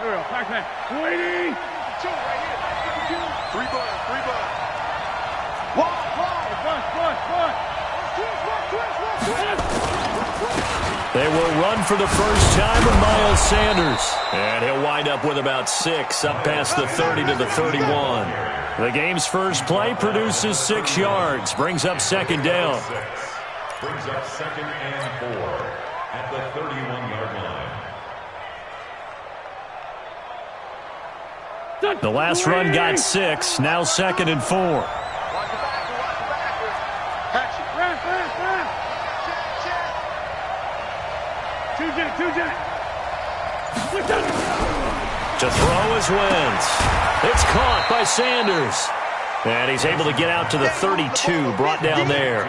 Waiting. Two right here. Three bud. They will run for the first time with Miles Sanders. And he'll wind up with about 6, up past the 30 to the 31. The game's first play produces 6 yards, brings up second down. Brings up 2nd and 4 at the 31-yard line. The last run got 6, now 2nd and 4. To throw is Wentz. It's caught by Sanders. And he's able to get out to the 32, brought down there.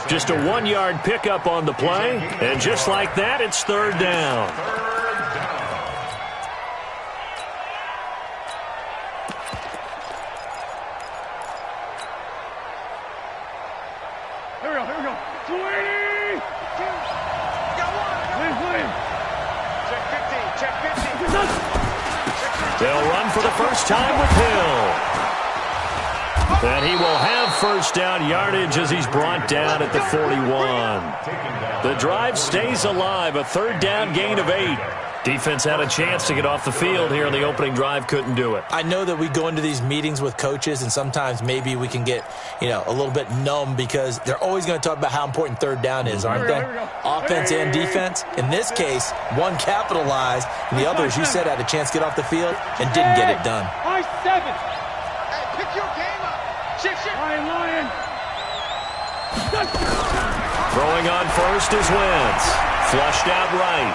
Just a 1-yard pickup on the play, and just like that, it's 3rd down. Here we go. 20! Check 15. They'll run for the first time with Hill. And he will have first down yardage as he's brought down at the 41. The drive stays alive, a 3rd down gain of 8. Defense had a chance to get off the field here in the opening drive, couldn't do it. I know that we go into these meetings with coaches, and sometimes maybe we can get, a little bit numb because they're always going to talk about how important 3rd down is, aren't they? Offense and defense. In this case, one capitalized, and the other, as you said, had a chance to get off the field and didn't get it done. High 7. Hey, pick your game up. Shit. Lion. Throwing on first is Wentz. Flushed out right.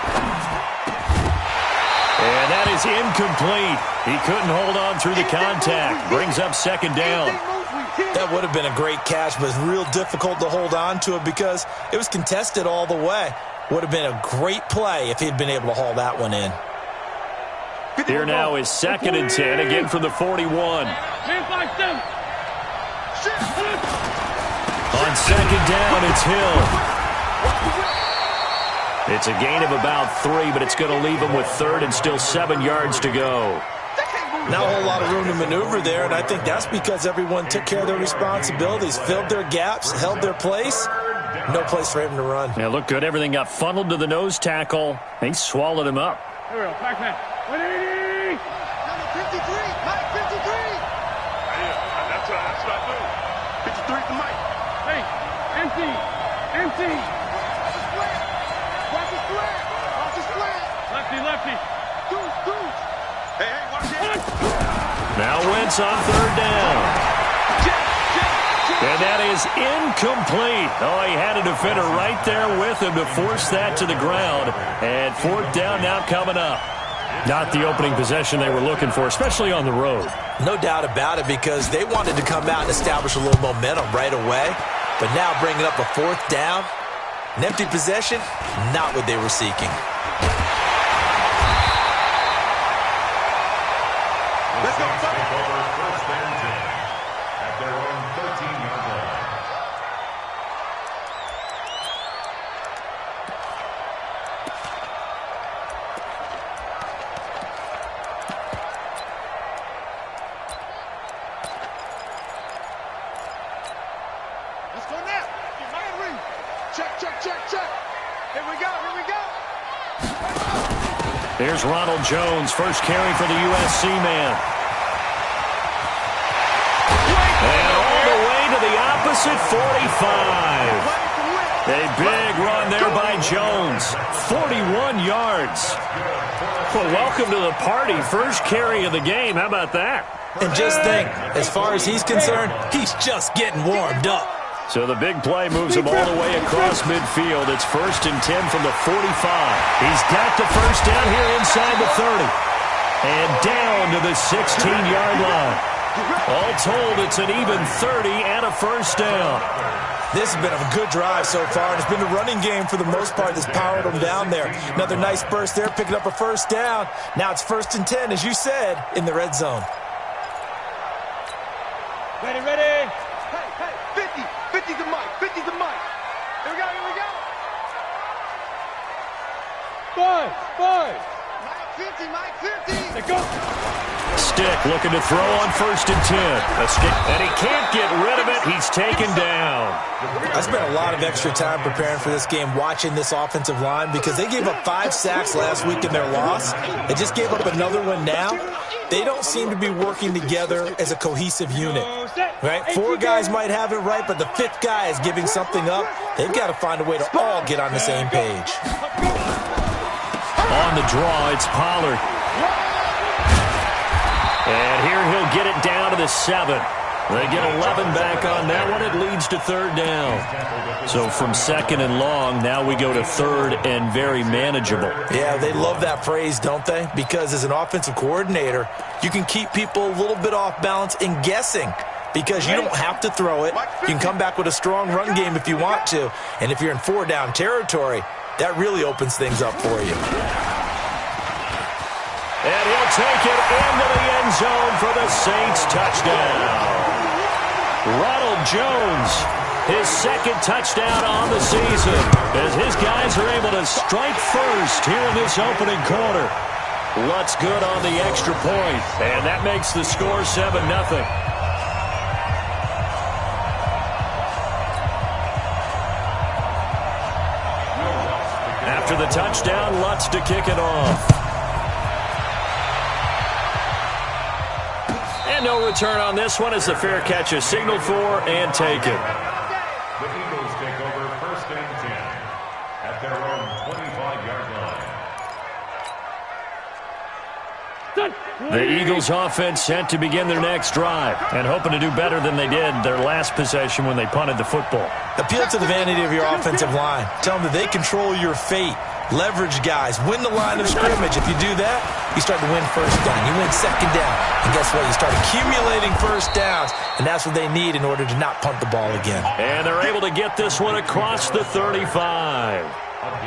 And that is incomplete. He couldn't hold on through the contact. Brings up 2nd down. That would have been a great catch, but it's real difficult to hold on to it because it was contested all the way. Would have been a great play if he'd been able to haul that one in. Here now is 2nd and 10, again from the 41. On 2nd down, it's Hill. It's a gain of about 3, but it's going to leave him with 3rd and still 7 yards to go. Not a whole lot of room to maneuver there, and I think that's because everyone took care of their responsibilities, filled their gaps, held their place. No place for him to run. Yeah, looked good. Everything got funneled to the nose tackle. He swallowed him up. Here we go. Pac-Man. 180. Number 53. Mike, 53. That's what I do. 53 to Mike. Hey, empty. Watch the split. Lefty. Goose. Hey, watch it. Now Wentz on 3rd down. And that is incomplete. Oh, he had a defender right there with him to force that to the ground. And 4th down now coming up. Not the opening possession they were looking for, especially on the road. No doubt about it, because they wanted to come out and establish a little momentum right away. But now bringing up a 4th down, an empty possession, not what they were seeking. Let's go, son. Take over 1st and 10 at their own 13-yard line. Let's go now. Check. Here we go. Here's Ronald Jones, first carry for the USC man. And all the way to the opposite 45. A big run there by Jones. 41 yards. Well, welcome to the party. First carry of the game. How about that? And just think, as far as he's concerned, he's just getting warmed up. So the big play moves him all the way across midfield. It's 1st and 10 from the 45. He's got the first down here inside the 30. And down to the 16-yard line. All told, it's an even 30 and a first down. This has been a good drive so far, and it's been the running game for the most part that's powered them down there. Another nice burst there, picking up a first down. Now it's 1st and 10, as you said, in the red zone. Ready. Hey, 50 to Mike. Here we go. Five. Let go. Stick looking to throw on 1st and 10. A stick, and he can't get rid of it. He's taken down. I spent a lot of extra time preparing for this game watching this offensive line because they gave up 5 sacks last week in their loss. They just gave up another one now. They don't seem to be working together as a cohesive unit. Right? 4 guys might have it right, but the 5th guy is giving something up. They've got to find a way to all get on the same page. On the draw, it's Pollard. And here he'll get it down to the 7. They get 11 back on that one. It leads to 3rd down. So from 2nd and long, now we go to 3rd and very manageable. Yeah, they love that phrase, don't they? Because as an offensive coordinator, you can keep people a little bit off balance and guessing because you don't have to throw it. You can come back with a strong run game if you want to. And if you're in 4-down territory, that really opens things up for you. And he'll take it into the end zone for the Saints touchdown. Ronald Jones, his 2nd touchdown on the season, as his guys are able to strike first here in this opening quarter. Lutz good on the extra point, and that makes the score 7-0. After the touchdown, Lutz to kick it off. And no return on this one as the fair catch is signaled for and taken. The Eagles take over 1st and 10 at their own 25-yard line. The Eagles offense set to begin their next drive and hoping to do better than they did their last possession when they punted the football. Appeal to the vanity of your offensive line. Tell them that they control your fate. Leverage guys. Win the line of scrimmage. If you do that, you start to win 1st down. You win 2nd down. And guess what? You start accumulating 1st downs. And that's what they need in order to not punt the ball again. And they're able to get this one across the 35.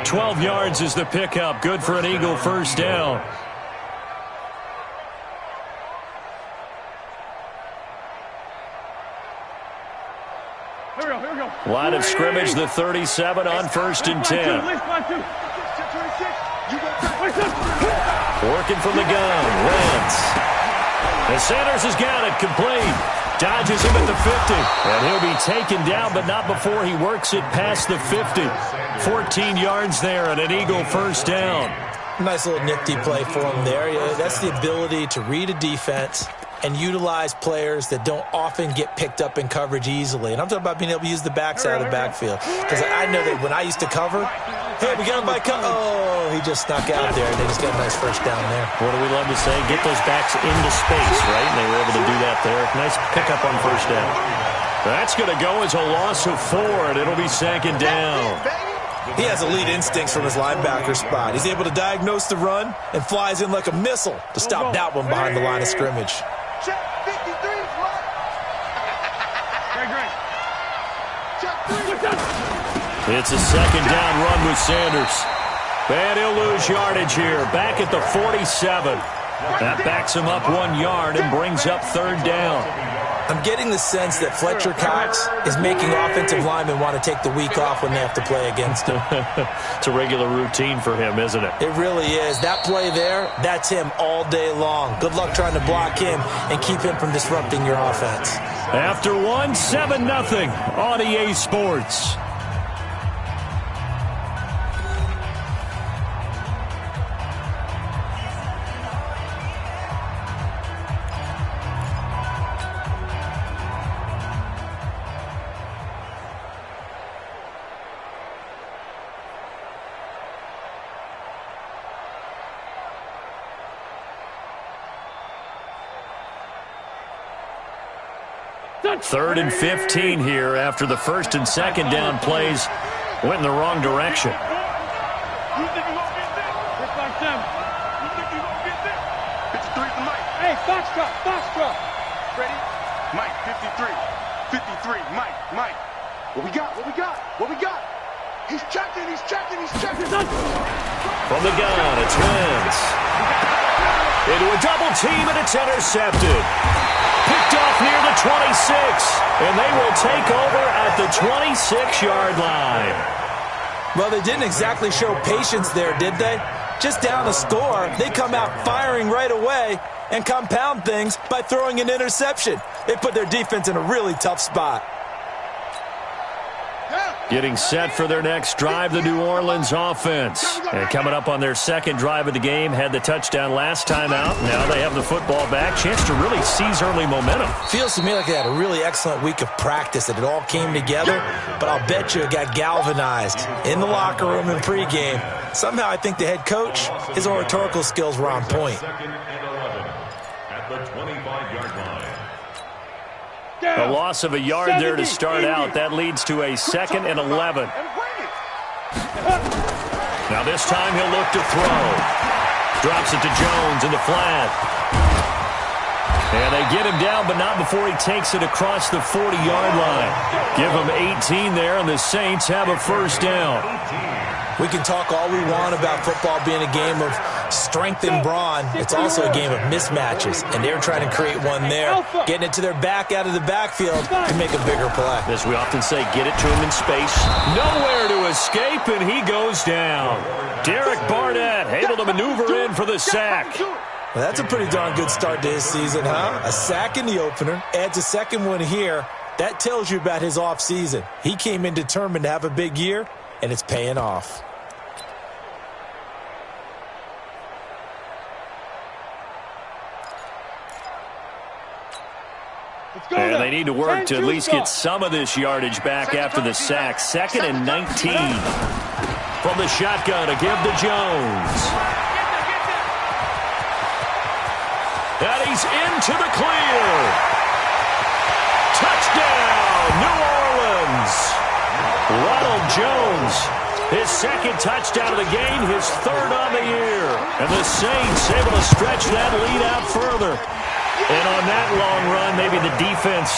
12 yards is the pickup. Good for an Eagle 1st down. Here we go. Line of scrimmage, the 37 on 1st and 10. Working from the gun, Wentz. And Sanders has got it, complete. Dodges him at the 50. And he'll be taken down, but not before he works it past the 50. 14 yards there and an Eagle 1st down. Nice little nifty play for him there. Yeah, that's the ability to read a defense and utilize players that don't often get picked up in coverage easily. And I'm talking about being able to use the backside of the backfield. Because I know that when I used to cover, hey, we got him by oh, he just snuck out there, and they just got a nice 1st down there. What do we love to say? Get those backs into space, right? And they were able to do that there. Nice pickup on 1st down. That's going to go as a loss of 4, and it'll be 2nd down. He has elite instincts from his linebacker spot. He's able to diagnose the run and flies in like a missile to stop that one behind the line of scrimmage. Check 53, Great. It's a 2nd down run with Sanders. And he'll lose yardage here. Back at the 47. That backs him up 1 yard and brings up 3rd down. I'm getting the sense that Fletcher Cox is making offensive linemen want to take the week off when they have to play against him. It's a regular routine for him, isn't it? It really is. That play there, that's him all day long. Good luck trying to block him and keep him from disrupting your offense. After 1, 7-0 on EA Sports. Third and 15 here after the 1st and 2nd down plays went in the wrong direction. You think you gonna get there? Just like them. You think you gonna get there? 53 to Mike. Hey, Foxtrot. Ready? Mike, 53. 53, Mike. What we got? He's checking. From the gun, it's Wentz. Into a double team, and it's intercepted. Picked off near the 26, and they will take over at the 26-yard line. Well, they didn't exactly show patience there, did they? just down a score, they come out firing right away and compound things by throwing an interception. They put their defense in a really tough spot. Getting set for their next drive, the New Orleans offense. And coming up on their second drive of the game, had the touchdown last time out. Now they have the football back. Chance to really seize early momentum. Feels to me like they had a really excellent week of practice, that it all came together. But I'll bet you it got galvanized in the locker room and pregame. Somehow I think the head coach, his oratorical skills were on point. Second and 11 at the 25-yard line. A loss of a yard there to start out. That leads to a 2nd and 11. Now this time he'll look to throw. Drops it to Jones in the flat. And they get him down, but not before he takes it across the 40-yard line. Give him 18 there, and the Saints have a first down. We can talk all we want about football being a game of strength and brawn. It's also a game of mismatches, and they're trying to create one there, getting it to their back out of the backfield to make a bigger play. As we often say, get it to him in space. Nowhere to escape, and he goes down. Derek Barnett able to maneuver in for the sack. Well, that's a pretty darn good start to his season, huh? A sack in the opener, adds a second one here. That tells you about his offseason. He came in determined to have a big year, and it's paying off. And they need to work to at least get some of this yardage back after the sack. 2nd and 19. From the shotgun to give to Jones. And he's into the clear. Touchdown, New Orleans. Ronald Jones, his 2nd touchdown of the game, his 3rd on the year. And the Saints able to stretch that lead out further. And on that long run, maybe the defense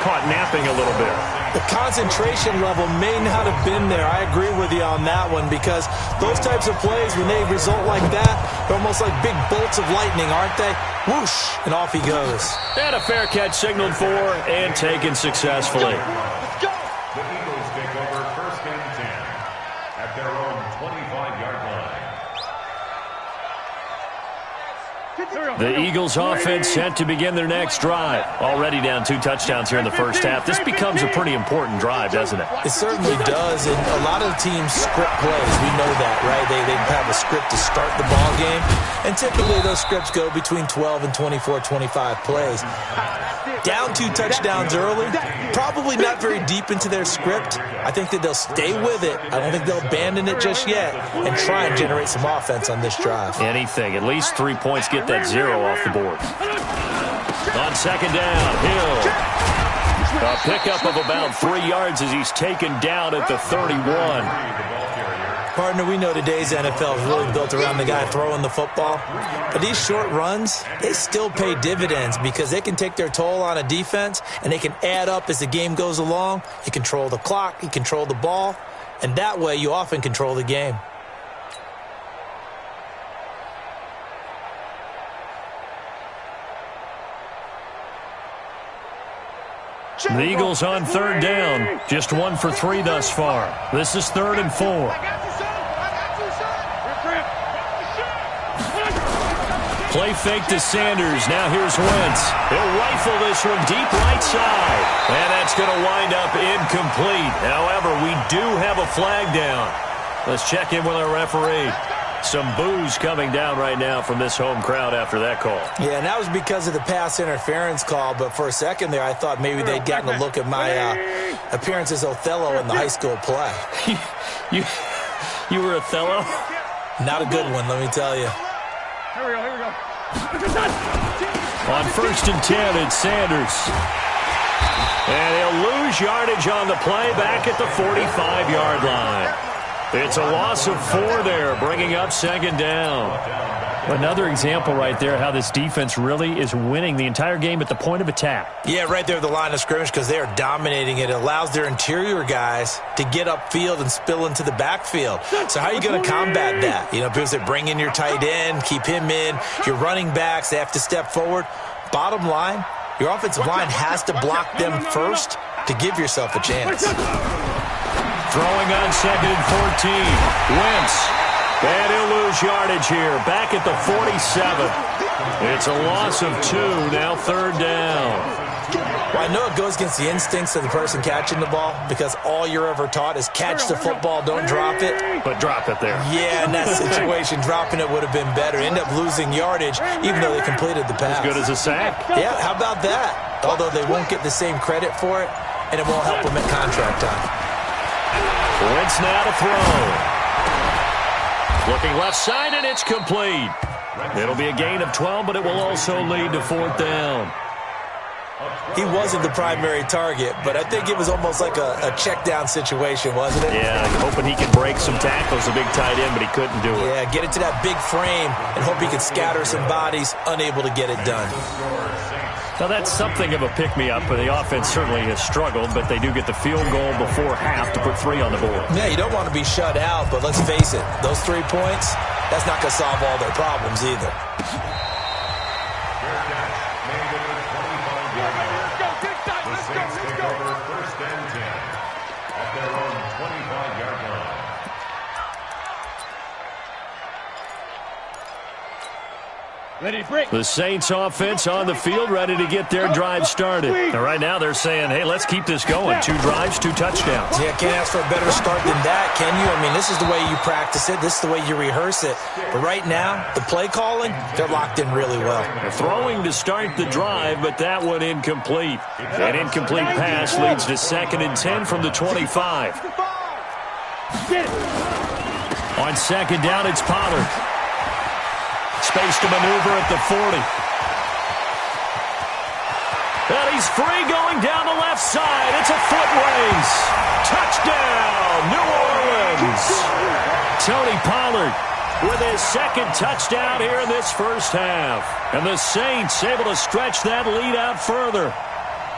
caught napping a little bit. The concentration level may not have been there. I agree with you on that one, because those types of plays, when they result like that, they're almost like big bolts of lightning, aren't they? Whoosh, and off he goes. And a fair catch signaled for and taken successfully. The Eagles take over 1st and 10 at their own 25-yard line. The Eagles offense set to begin their next drive. Already down 2 touchdowns here in the first half. This becomes a pretty important drive, doesn't it? It certainly does, and a lot of teams script plays. We know that, right? They have a script to start the ball game, and typically those scripts go between 12 and 24, 25 plays. Down 2 touchdowns early, probably not very deep into their script. I think that they'll stay with it. I don't think they'll abandon it just yet and try and generate some offense on this drive. Anything. At least 3 points, get that 0 off the board. On 2nd down, Hill. A pickup of about 3 yards as he's taken down at the 31. Partner, we know today's NFL is really built around the guy throwing the football. But these short runs, they still pay dividends because they can take their toll on a defense, and they can add up as the game goes along. You control the clock, you control the ball, and that way you often control the game. The Eagles on 3rd down. Just 1 for 3 thus far. This is 3rd and 4. Play fake to Sanders. Now here's Wentz. He'll rifle this one deep right side. And that's going to wind up incomplete. However, we do have a flag down. Let's check in with our referee. Some boos coming down right now from this home crowd after that call. Yeah, and that was because of the pass interference call. But for a second there, I thought maybe they'd gotten a look at my appearance as Othello in the high school play. You were Othello? Not a good one, let me tell you. Here we go. On 1st and 10, it's Sanders. And he'll lose yardage on the play back at the 45-yard line. It's a loss of 4 there, bringing up 2nd down. Another example right there how this defense really is winning the entire game at the point of attack. Yeah, right there at the line of scrimmage because they are dominating it. It allows their interior guys to get upfield and spill into the backfield. So how are you going to combat that? You know, because they bring in your tight end, keep him in. Your running backs, they have to step forward. Bottom line, your offensive line has to block them first to give yourself a chance. Throwing on 2nd and 14. Wentz And he'll lose yardage here. Back at the 47. It's a loss of 2. Now 3rd down. Well, I know it goes against the instincts of the person catching the ball because all you're ever taught is catch the football, don't drop it. But drop it there. Yeah, in that situation, dropping it would have been better. End up losing yardage even though they completed the pass. As good as a sack. Yeah, how about that? Although they won't get the same credit for it, and it won't help them at contract time. Wentz now to throw. Looking left side, and it's complete. It'll be a gain of 12, but it will also lead to 4th down. He wasn't the primary target, but I think it was almost like a check-down situation, wasn't it? Yeah, hoping he can break some tackles, a big tight end, but he couldn't do it. Yeah, get it to that big frame and hope he could scatter some bodies, unable to get it done. Now, that's something of a pick-me-up, but the offense certainly has struggled, but they do get the field goal before half to put 3 on the board. Yeah, you don't want to be shut out, but let's face it, those 3 points, that's not going to solve all their problems either. Ready, break. The Saints offense on the field, ready to get their drive started. And right now they're saying, hey, let's keep this going. 2 drives, 2 touchdowns. Yeah, can't ask for a better start than that, can you? I mean, this is the way you practice it. This is the way you rehearse it. But right now, the play calling, they're locked in really well. They're throwing to start the drive, but that one incomplete. An incomplete pass leads to 2nd and 10 from the 25. On 2nd down, it's Pollard. Space to maneuver at the 40. And he's free going down the left side. It's a foot race. Touchdown, New Orleans. Tony Pollard with his 2nd touchdown here in this first half. And the Saints able to stretch that lead out further.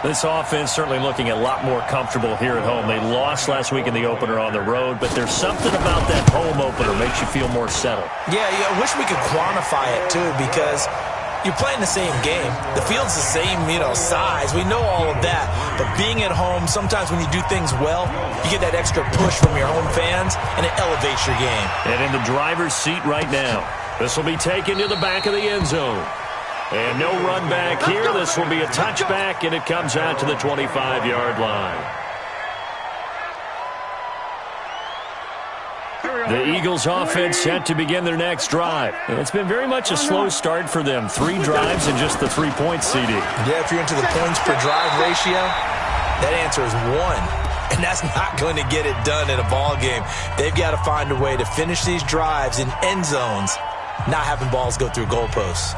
This offense certainly looking a lot more comfortable here at home. They lost last week in the opener on the road, but there's something about that home opener makes you feel more settled. Yeah, I wish we could quantify it, too, because you're playing the same game. The field's the same, size. We know all of that. But being at home, sometimes when you do things well, you get that extra push from your home fans, and it elevates your game. And in the driver's seat right now, this will be taken to the back of the end zone. And no run back here. This will be a touchback, and it comes out to the 25-yard line. The Eagles offense set to begin their next drive. And it's been very much a slow start for them. 3 drives and just the 3-point CD. Yeah, if you're into the points per drive ratio, that answer is 1. And that's not going to get it done in a ball game. They've got to find a way to finish these drives in end zones, not having balls go through goalposts.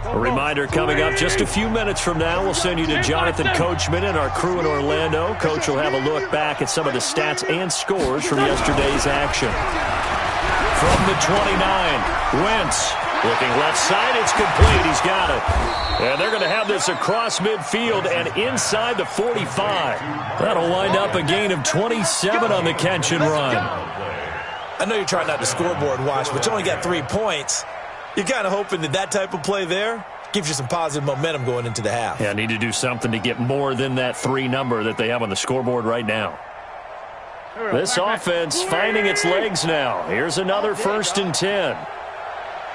A reminder coming up just a few minutes from now, we'll send you to Jonathan Coachman and our crew in Orlando. Coach will have a look back at some of the stats and scores from yesterday's action. From the 29, Wentz looking left side. It's complete. He's got it. And they're going to have this across midfield and inside the 45. That'll wind up a gain of 27 on the catch and run. I know you're trying not to scoreboard watch, but you only got 3 points. You're kind of hoping that type of play there gives you some positive momentum going into the half. Yeah, need to do something to get more than that 3 number that they have on the scoreboard right now. This offense finding its legs now. Here's another 1st and 10.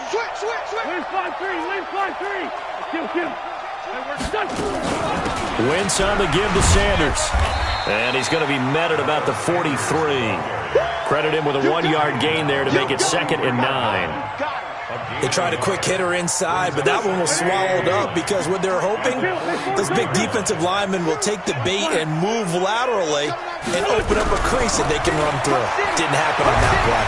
Switch. Lane 5-3. Kill. Wentz on the give to Sanders. And he's going to be met at about the 43. Credit him with a 1-yard gain there to make it 2nd and 9. They tried a quick hitter inside, but that one was swallowed up because what they're hoping, those big defensive linemen will take the bait and move laterally and open up a crease that they can run through. Didn't happen on that play.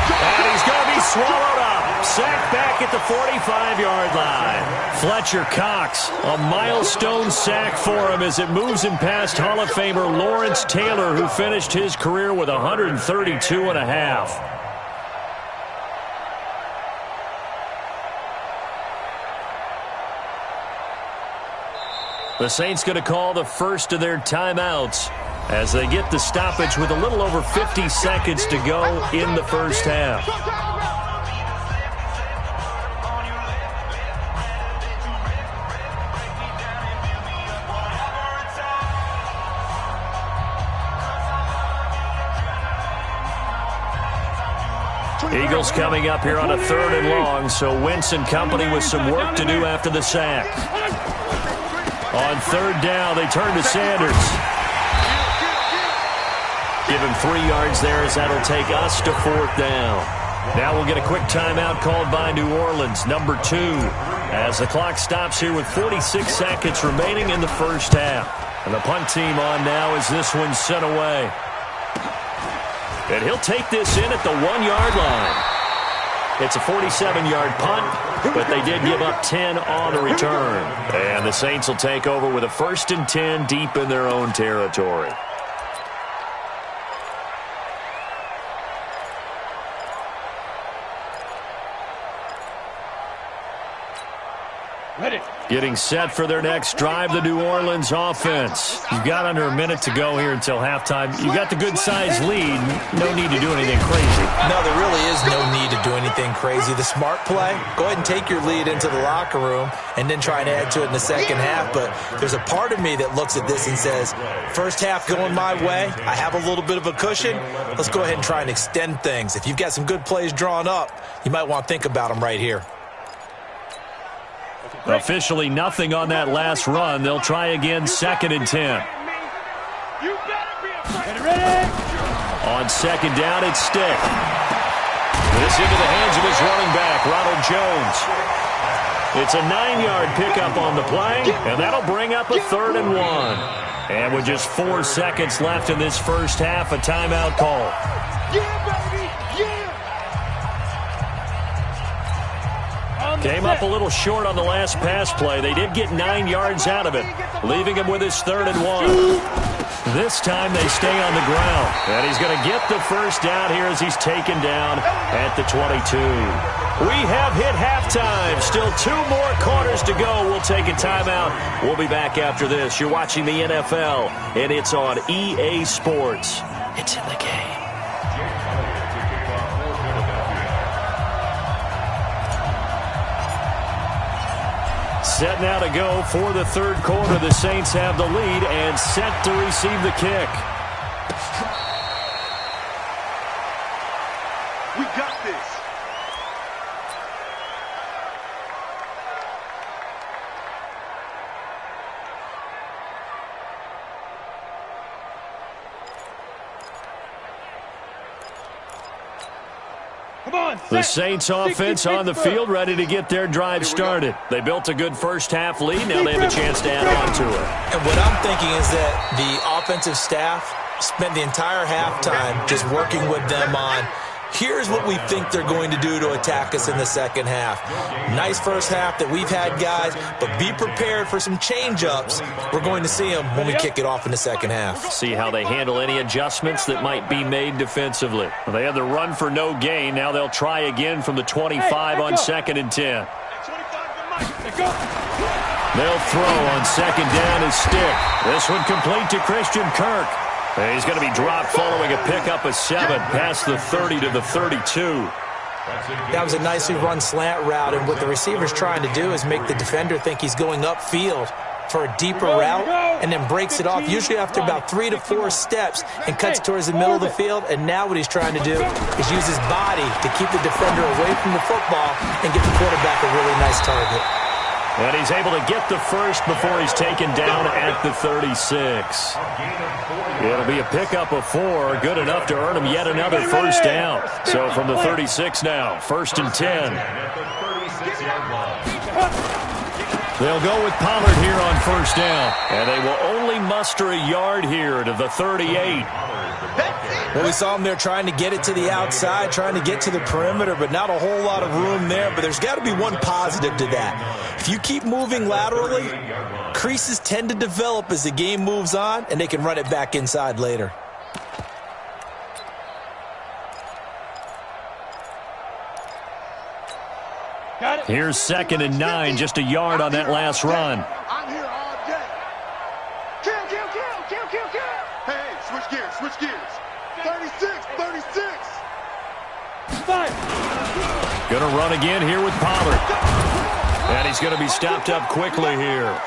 And he's going to be swallowed up. Sacked back at the 45-yard line. Fletcher Cox, a milestone sack for him as it moves him past Hall of Famer Lawrence Taylor, who finished his career with 132 and a half. The Saints going to call the first of their timeouts as they get the stoppage with a little over 50 seconds to go in the first half. Eagles coming up here on a 3rd and long, so Wentz and company with some work to do after the sack. On 3rd down, they turn to Sanders. Give him 3 yards there as that'll take us to 4th down. Now we'll get a quick timeout called by New Orleans, number 2, as the clock stops here with 46 seconds remaining in the first half. And the punt team on now as this one's sent away. And he'll take this in at the 1-yard line. It's a 47-yard punt, but they did give up 10 on the return. And the Saints will take over with a 1st and 10 deep in their own territory. Ready. Getting set for their next drive, the New Orleans offense. You've got under a minute to go here until halftime. You've got the good-sized lead. No need to do anything crazy. No, there really is no need to do anything crazy. The smart play, go ahead and take your lead into the locker room and then try and add to it in the second half. But there's a part of me that looks at this and says, first half going my way, I have a little bit of a cushion. Let's go ahead and try and extend things. If you've got some good plays drawn up, you might want to think about them right here. Officially nothing on that last run. They'll try again, 2nd and 10. On 2nd down, it's Stick. This into the hands of his running back, Ronald Jones. It's a 9-yard pickup on the play, and that'll bring up a 3rd and 1. And with just 4 seconds left in this first half, a timeout call. Came up a little short on the last pass play. They did get 9 yards out of it, leaving him with his 3rd and 1. This time they stay on the ground. And he's going to get the first down here as he's taken down at the 22. We have hit halftime. Still 2 more quarters to go. We'll take a timeout. We'll be back after this. You're watching the NFL, and it's on EA Sports. It's in the game. Set now to go for the 3rd quarter. The Saints have the lead and set to receive the kick. We got this. The Saints offense on the field, ready to get their drive started. They built a good first half lead. Now they have a chance to add on to it. And what I'm thinking is that the offensive staff spent the entire halftime just working with them on, here's what we think they're going to do to attack us in the second half. Nice first half that we've had, guys, but be prepared for some change-ups. We're going to see them when we kick it off in the second half. See how they handle any adjustments that might be made defensively. Well, they had the run for no gain. Now they'll try again from the 25 on 2nd and 10. They'll throw on 2nd down as Stick. This one complete to Christian Kirk. He's going to be dropped following a pickup of 7 past the 30 to the 32. That was a nicely run slant route, and what the receiver's trying to do is make the defender think he's going upfield for a deeper route and then breaks it off, usually after about 3 to 4 steps, and cuts towards the middle of the field. And now what he's trying to do is use his body to keep the defender away from the football and get the quarterback a really nice target. And he's able to get the first before he's taken down at the 36. It'll be a pickup of 4, good enough to earn him yet another first down. So from the 36 now, 1st and 10. They'll go with Pollard here on 1st down. And they will only muster a yard here to the 38. Well, we saw him there trying to get it to the outside, trying to get to the perimeter, but not a whole lot of room there. But there's got to be one positive to that. If you keep moving laterally, creases tend to develop as the game moves on, and they can run it back inside later. Here's 2nd and 9, just a yard on that last run. I'm here all day. Kill. Hey, switch gears. 36. Gonna run again here with Pollard. And he's gonna be stopped up quickly here.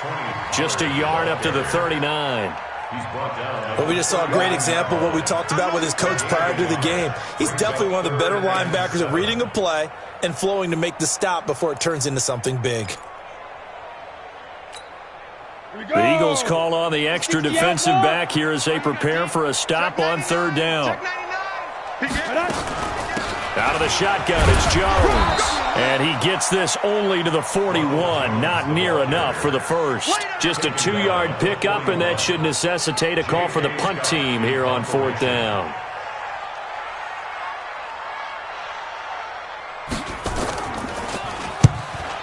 Just a yard up to the 39. He's brought down. Well, we just saw a great example of what we talked about with his coach prior to the game. He's definitely one of the better linebackers at reading a play and flowing to make the stop before it turns into something big. The Eagles call on the extra defensive back here as they prepare for a stop on third down. Out of the shotgun, it's Jones. And he gets this only to the 41. Not near enough for the first. Just a 2-yard pickup, and that should necessitate a call for the punt team here on fourth down.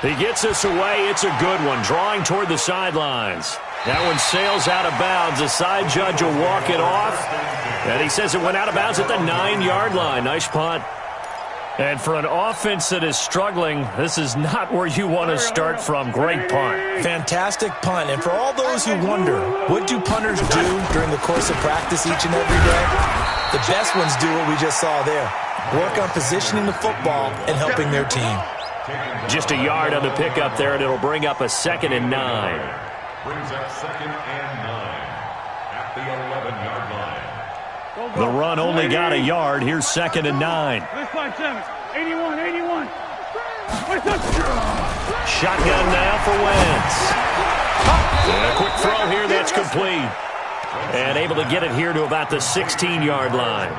He gets this away. It's a good one. Drawing toward the sidelines. That one sails out of bounds. The side judge will walk it off. And he says it went out of bounds at the 9-yard line. Nice punt. And for an offense that is struggling, this is not where you want to start from. Great punt. Fantastic punt. And for all those who wonder, what do punters do during the course of practice each and every day? The best ones do what we just saw there. Work on positioning the football and helping their team. Just a yard on the pickup there, and it'll bring up a 2nd and 9. Brings up 2nd and 9 at the 11-yard line. The run only got a yard. Here's 2nd and 9. 81, 81. Shotgun now for Wentz. And a quick throw here that's complete. And able to get it here to about the 16-yard line.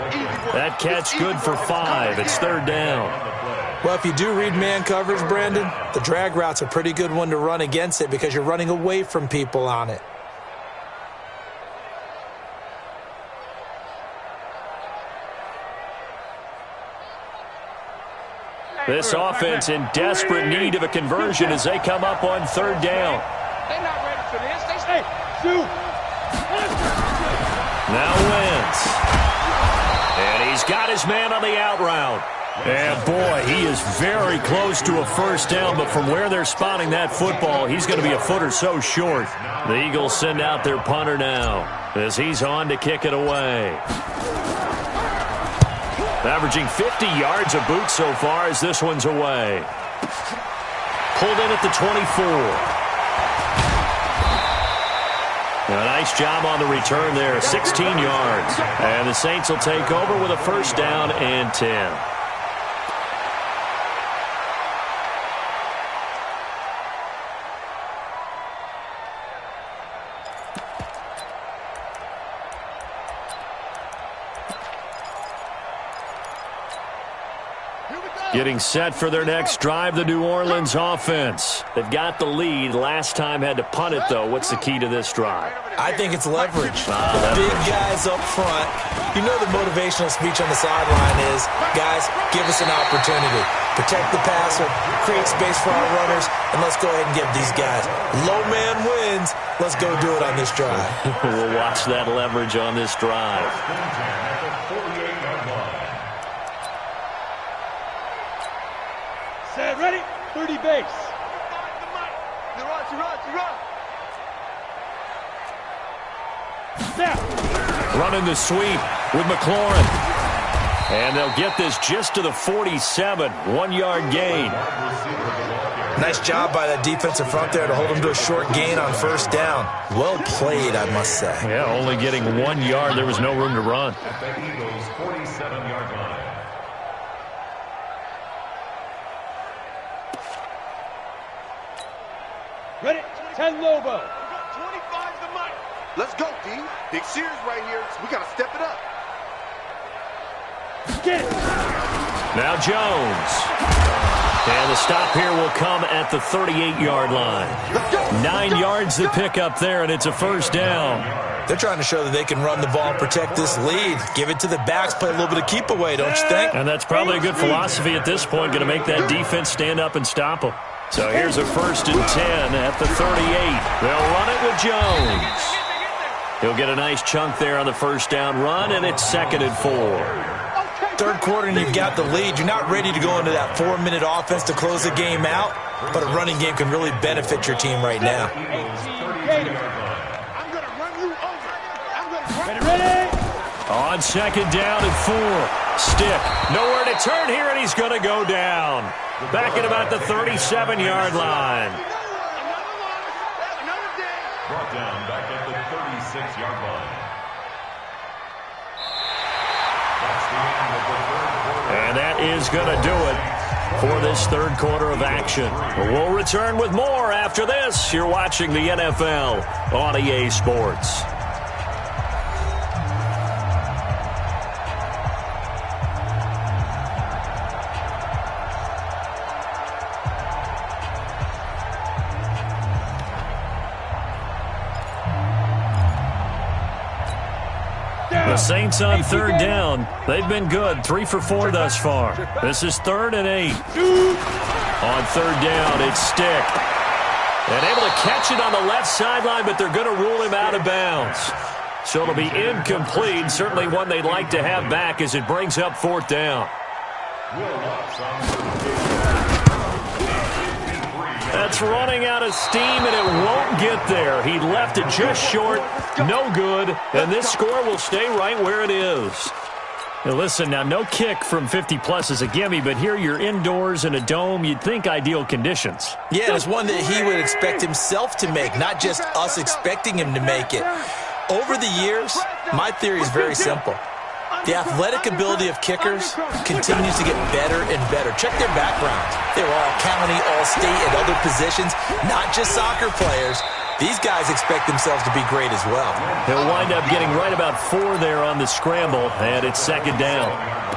That catch good for 5. It's third down. Well, if you do read man coverage, Brandon, the drag route's a pretty good one to run against it because you're running away from people on it. This offense in desperate need of a conversion as they come up on third down. They're not ready for this. Hey, shoot. Now Wentz. And he's got his man on the out route. And, boy, he is very close to a first down, but from where they're spotting that football, he's going to be a foot or so short. The Eagles send out their punter now as he's on to kick it away. Averaging 50 yards a boot so far as this one's away. Pulled in at the 24. A nice job on the return there, 16 yards. And the Saints will take over with a first down and 10. Getting set for their next drive, the New Orleans offense. They've got the lead. Last time had to punt it, though. What's the key to this drive? I think it's leverage. The big guys up front. You know the motivational speech on the sideline is, guys, give us an opportunity. Protect the passer, create space for our runners, and let's go ahead and give these guys. Low man wins. Let's go do it on this drive. We'll watch that leverage on this drive. Set, ready, 30 base. Running the sweep with McLaurin. And they'll get this just to the 47. 1-yard gain. Nice job by that defensive front there to hold them to a short gain on first down. Well played, I must say. Yeah, only getting 1 yard. There was no room to run. At the Eagles' 47-yard line. Ready, 10 Lobo. 25's the mic. Let's go, D. Big series right here. We got to step it up. Get it. Now Jones. And the stop here will come at the 38-yard line. 9 yards to pick up there, and it's a first down. They're trying to show that they can run the ball and protect this lead. Give it to the backs, play a little bit of keep away, don't you think? And that's probably a good philosophy at this point, going to make that defense stand up and stop them. So here's a 1st and 10 at the 38. They'll run it with Jones. He'll get a nice chunk there on the first down run, and it's 2nd and 4. Third quarter and you've got the lead. You're not ready to go into that 4-minute offense to close the game out, but a running game can really benefit your team right now. Ready. On 2nd down and 4. Stick. Nowhere to turn here, and he's going to go down. Back at about the 37-yard line. Brought down back at the 26-yard line. That's the end of the third quarter. And that is going to do it for this third quarter of action. We'll return with more after this. You're watching the NFL on EA Sports. The Saints on third down. They've been good. 3 for 4 thus far. This is 3rd and 8. On third down, it's Stick. And able to catch it on the left sideline, but they're going to rule him out of bounds. So it'll be incomplete. Certainly one they'd like to have back as it brings up 4th down. That's running out of steam, and it won't get there. He left it just short. No good. And this score will stay right where it is. Now listen, now no kick from 50-plus is a gimme, but here you're indoors in a dome. You'd think ideal conditions. Yeah, it's one that he would expect himself to make, not just us expecting him to make it. Over the years, my theory is very simple. The athletic ability of kickers continues to get better and better. Check their backgrounds. They were all county, all state, and other positions, not just soccer players. These guys expect themselves to be great as well. He'll wind up getting right about 4 there on the scramble, and it's 2nd down.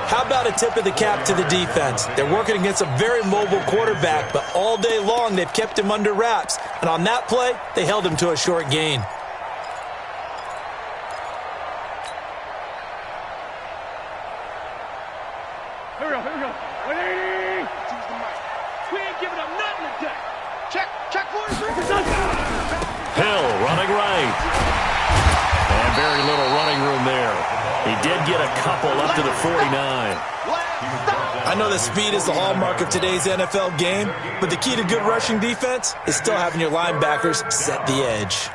How about a tip of the cap to the defense? They're working against a very mobile quarterback, but all day long they've kept him under wraps. And on that play, they held him to a short gain. Here we go. 180. We ain't giving up nothing today. Check 43. Hill running right. And very little running room there. He did get a couple up to the 49. I know that speed is the hallmark of today's NFL game, but the key to good rushing defense is still having your linebackers set the edge.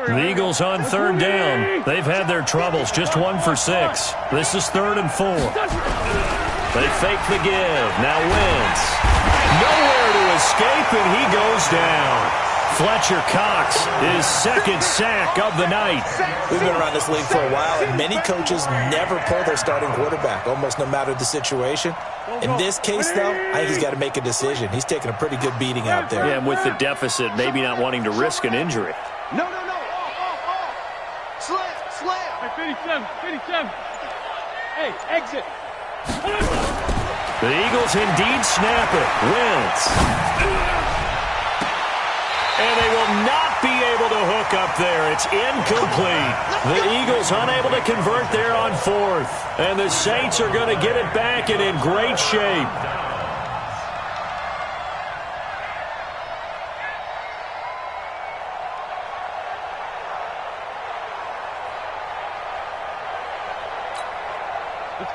The Eagles on third down. They've had their troubles. Just 1 for 6. This is 3rd and 4. They fake the give. Now Wentz. Nowhere to escape, and he goes down. Fletcher Cox, his 2nd sack of the night. We've been around this league for a while, and many coaches never pull their starting quarterback, almost no matter the situation. In this case, though, I think he's got to make a decision. He's taking a pretty good beating out there. Yeah, and with the deficit, maybe not wanting to risk an injury. No. Slam. Hey, 57. Hey, exit. The Eagles indeed snap it. Wentz. And they will not be able to hook up there. It's incomplete. The Eagles unable to convert there on 4th. And the Saints are going to get it back and in great shape.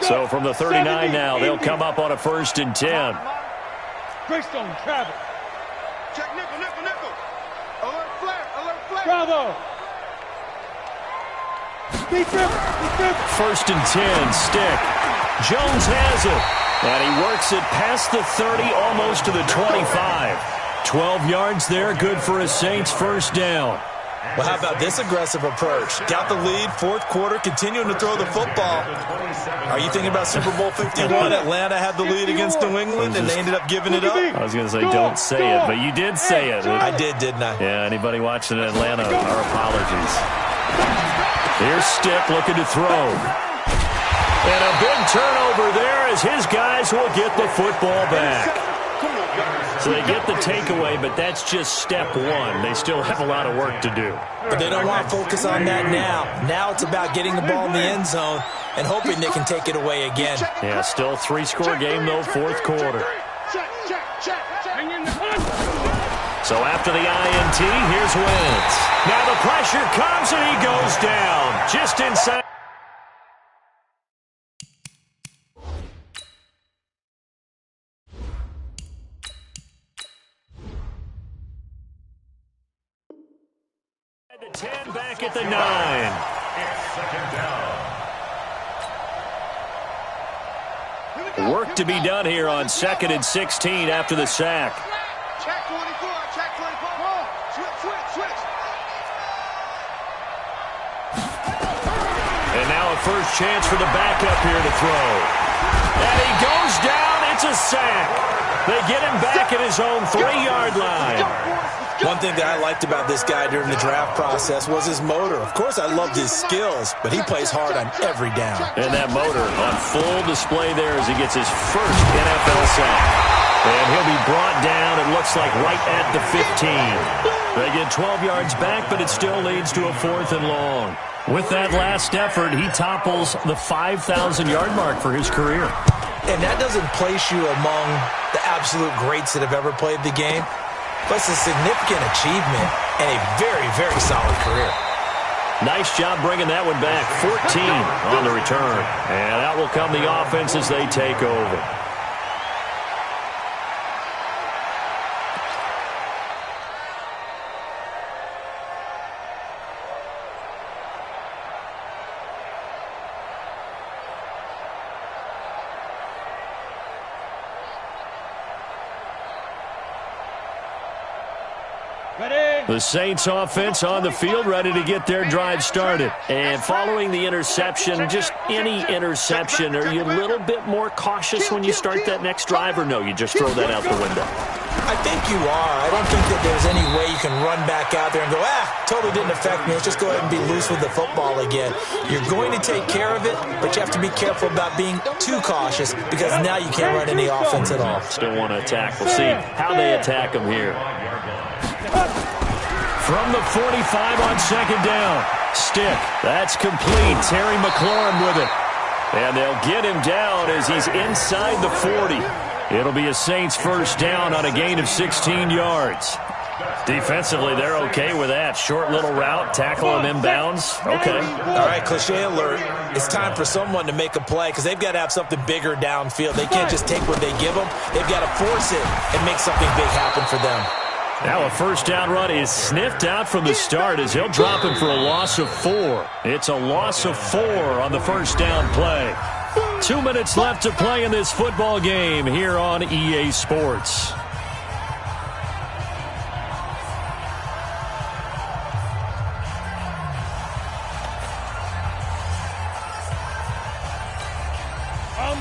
So from the 39 now, they'll come up on a 1st and 10. Greystone, travel. Check nickel. Alert flare. Bravo. Deep rip. 1st and 10, Stick. Jones has it. And he works it past the 30, almost to the 25. 12 yards there, good for a Saints 1st down. Well, how about this aggressive approach? Got the lead, 4th quarter, continuing to throw the football. Are you thinking about Super Bowl 51? Atlanta had the lead against New England, and they ended up giving it up? I was going to say, don't say it, but you did say it. I didn't I? Yeah, anybody watching Atlanta, our apologies. Here's Stick looking to throw. And a big turnover there as his guys will get the football back. So they get the takeaway, but that's just step 1. They still have a lot of work to do. But they don't want to focus on that now. Now it's about getting the ball in the end zone and hoping they can take it away again. Yeah, still 3-score game, though, 4th quarter. So after the INT, here's Wentz. Now the pressure comes, and he goes down just inside. The 10 back at the 9. It's 2nd down. Work to be done here on 2nd and 16 after the sack. Check 24, check 24. Switch. And now a first chance for the backup here to throw. And he goes down. It's a sack. They get him back at his own 3-yard line. One thing that I liked about this guy during the draft process was his motor. Of course, I loved his skills, but he plays hard on every down. And that motor on full display there as he gets his first NFL sack. And he'll be brought down, it looks like, right at the 15. They get 12 yards back, but it still leads to a 4th and long. With that last effort, he topples the 5,000-yard mark for his career. And that doesn't place you among the absolute greats that have ever played the game. But it's a significant achievement and a very, very solid career. Nice job bringing that one back. 14 on the return. And out will come the offense as they take over. The Saints offense on the field, ready to get their drive started. And following the interception, just any interception, are you a little bit more cautious when you start that next drive, or no, you just throw that out the window? I think you are. I don't think that there's any way you can run back out there and go, totally didn't affect me. Let's just go ahead and be loose with the football again. You're going to take care of it, but you have to be careful about being too cautious because now you can't run any offense at all. Still want to attack. We'll see how they attack them here. From the 45 on 2nd down. Stick. That's complete. Terry McLaurin with it. And they'll get him down as he's inside the 40. It'll be a Saints first down on a gain of 16 yards. Defensively, they're okay with that. Short little route, tackle him inbounds. Okay. All right, cliche alert. It's time for someone to make a play because they've got to have something bigger downfield. They can't just take what they give them. They've got to force it and make something big happen for them. Now a first down run is sniffed out from the start as he'll drop him for a loss of 4. It's a loss of 4 on the first down play. 2 minutes left to play in this football game here on EA Sports.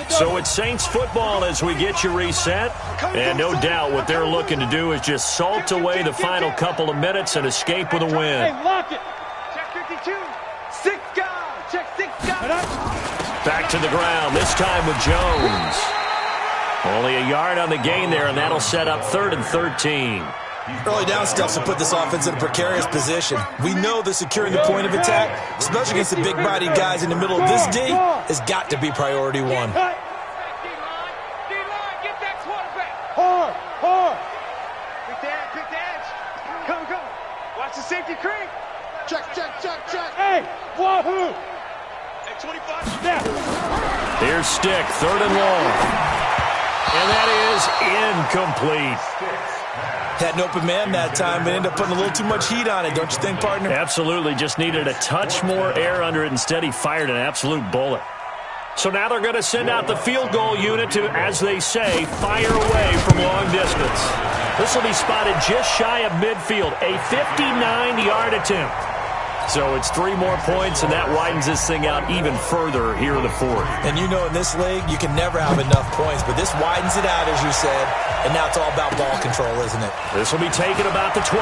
So it's Saints football as we get you reset. And no doubt what they're looking to do is just salt away the final couple of minutes and escape with a win. Hey, lock it. Check 52. 6 guys. Check 6 guys. Back to the ground, this time with Jones. Only a yard on the gain there, and that'll set up 3rd and 13. Early down stuff to put this offense in a precarious position. We know that securing the point of attack, especially against the big-bodied guys in the middle of this D, has got to be priority 1. D-line, get that quarterback. Hard. Quick the edge. Come. Watch the safety creep. Check. Hey, wahoo. Hey, 25. Snap. Here's Stick, 3rd and long. And that is incomplete. Had an open man that time, but ended up putting a little too much heat on it, don't you think, partner? Absolutely, just needed a touch more air under it. Instead, he fired an absolute bullet. So now they're going to send out the field goal unit to, as they say, fire away from long distance. This will be spotted just shy of midfield, a 59-yard attempt. So it's 3 more points, and that widens this thing out even further here in the 4th. And you know in this league, you can never have enough points, but this widens it out, as you said, and now it's all about ball control, isn't it? This will be taken about the 12.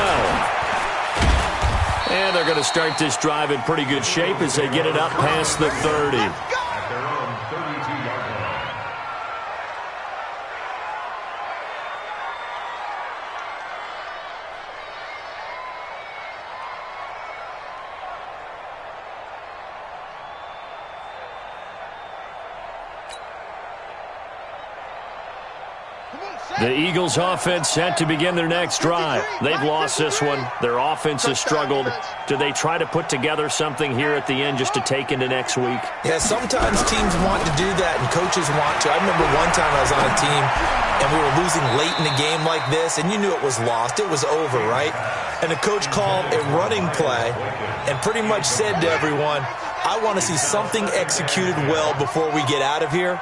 And they're going to start this drive in pretty good shape as they get it up past the 30. At their own 32-yard line. The Eagles offense set to begin their next drive. They've lost this one. Their offense has struggled. Do they try to put together something here at the end just to take into next week? Yeah, sometimes teams want to do that and coaches want to. I remember one time I was on a team and we were losing late in a game like this and you knew it was lost. It was over, right? And the coach called a running play and pretty much said to everyone, I want to see something executed well before we get out of here.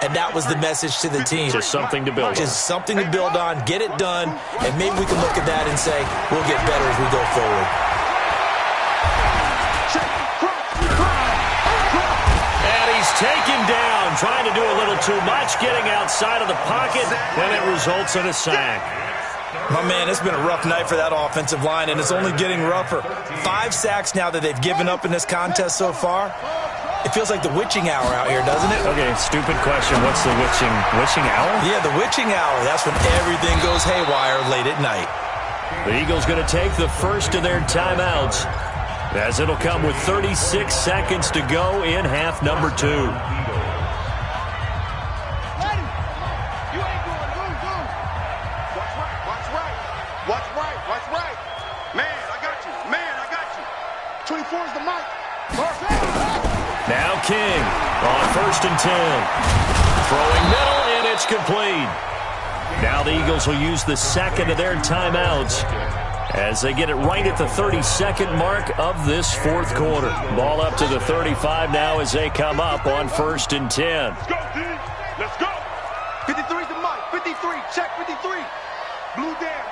And that was the message to the team. Just something to build on. Just something to build on, get it done, and maybe we can look at that and say, we'll get better as we go forward. And he's taken down, trying to do a little too much, getting outside of the pocket, and it results in a sack. My man, it's been a rough night for that offensive line, and it's only getting rougher. 5 sacks now that they've given up in this contest so far. It feels like the witching hour out here, doesn't it? Okay, stupid question. What's the witching hour? Yeah, the witching hour. That's when everything goes haywire late at night. The Eagles going to take the first of their timeouts, as it'll come with 36 seconds to go in half number 2. Watch right. Man, I got you. 24 is the mic. Now King on 1st and 10. Throwing middle, and it's complete. Now the Eagles will use the second of their timeouts as they get it right at the 32nd mark of this 4th quarter. Ball up to the 35 now as they come up on 1st and 10. Let's go, D. Let's go. 53 is the mic. 53. Check 53. Blue down.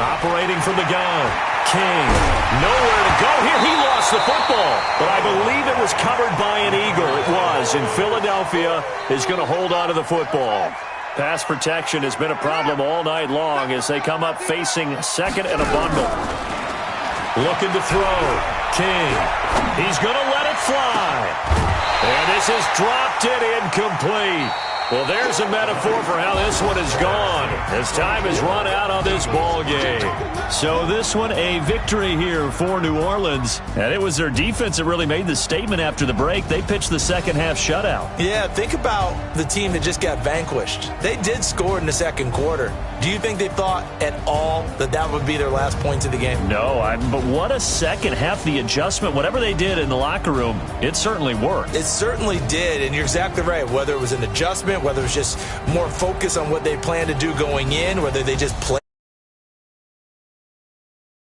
Operating from the gun. King, nowhere to go here. He lost the football, but I believe it was covered by an Eagle. It was, and Philadelphia is going to hold on to the football. Pass protection has been a problem all night long as they come up facing 2nd and a bundle. Looking to throw. King, he's going to let it fly. And this is dropped it incomplete. Well, there's a metaphor for how this one is gone, as time has run out on this ball game. So this one, a victory here for New Orleans. And it was their defense that really made the statement after the break. They pitched the second half shutout. Yeah, think about the team that just got vanquished. They did score in the 2nd quarter. Do you think they thought at all that that would be their last points of the game? No, but what a second half. The adjustment, whatever they did in the locker room, it certainly worked. It certainly did, and you're exactly right. Whether it was an adjustment, whether it was just more focus on what they planned to do going in, whether they just played